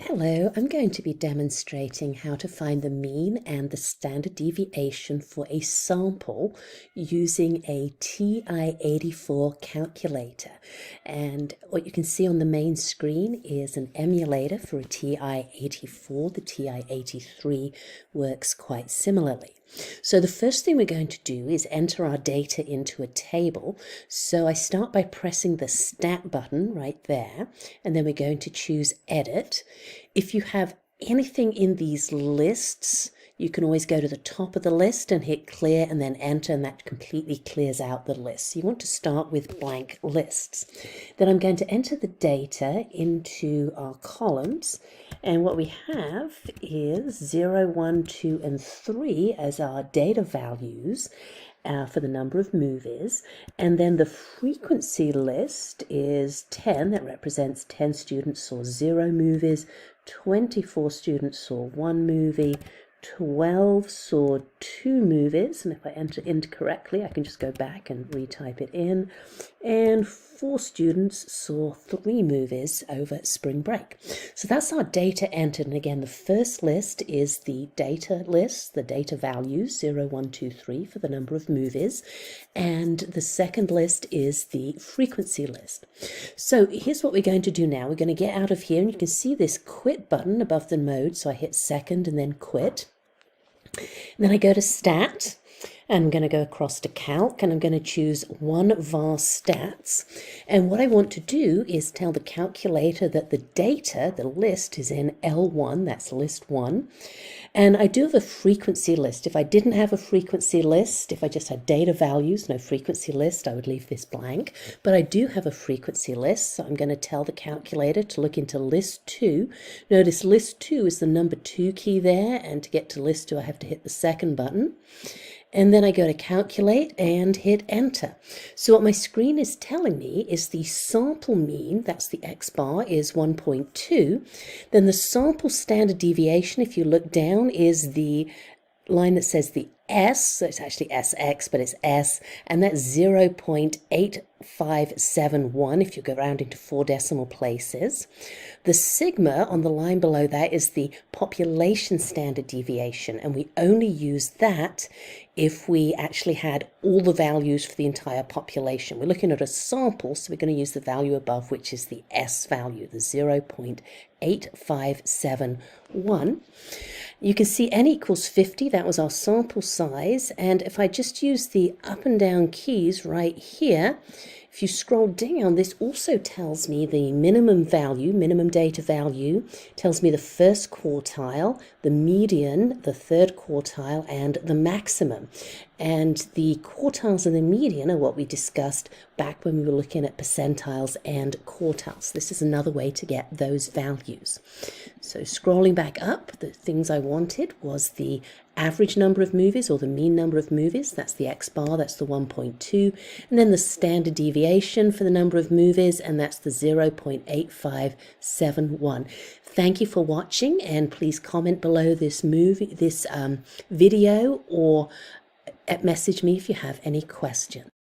Hello, I'm going to be demonstrating how to find the mean and the standard deviation for a sample using a TI-84 calculator. And what you can see on the main screen is an emulator for a TI-84. The TI-83 works quite similarly. So the first thing we're going to do is enter our data into a table. So I start by pressing the Stat button right there, and then we're going to choose Edit. If you have anything in these lists, you can always go to the top of the list and hit clear and then enter, and that completely clears out the list. So you want to start with blank lists. Then I'm going to enter the data into our columns, and what we have is 0, 1, 2, and 3 as our data values for the number of movies, and then the frequency list is 10. That represents 10 students saw 0 movies, 24 students saw 1 movie, 12 saw 2 movies, and if I enter incorrectly I can just go back and retype it in, and 4 students saw 3 movies over spring break. So that's our data entered, and again the first list is the data list, the data values 0, 1, 2, 3 for the number of movies, and the second list is the frequency list. So here's what we're going to do now. We're going to get out of here, and you can see this quit button above the mode, so I hit second and then quit. And then I go to Stat, and I'm going to go across to Calc, and I'm going to choose one var stats. And what I want to do is tell the calculator that the data, the list, is in L1, that's list 1. And I do have a frequency list. If I didn't have a frequency list, if I just had data values, no frequency list, I would leave this blank. But I do have a frequency list, so I'm going to tell the calculator to look into list 2. Notice list 2 is the number 2 key there, and to get to list 2 I have to hit the second button. And then I go to calculate and hit enter. So what my screen is telling me is the sample mean, that's the X bar, is 1.2. Then the sample standard deviation, if you look down, is the line that says the S, so it's actually SX, but it's S, and that's 0.8571 if you go rounding to 4 decimal places. The sigma on the line below that is the population standard deviation, and we only use that if we actually had all the values for the entire population. We're looking at a sample, so we're going to use the value above, which is the S value, the 0.8571. You can see n equals 50, that was our sample size, and if I just use the up and down keys right here, if you scroll down, this also tells me the minimum value, minimum data value, tells me the first quartile, the median, the third quartile, and the maximum. And the quartiles and the median are what we discussed back when we were looking at percentiles and quartiles. This is another way to get those values. So scrolling back up, the things I wanted was the average number of movies, or the mean number of movies, that's the X bar, that's the 1.2, and then the standard deviation for the number of movies, and that's the 0.8571. Thank you for watching, and please comment below this video, or message me if you have any questions.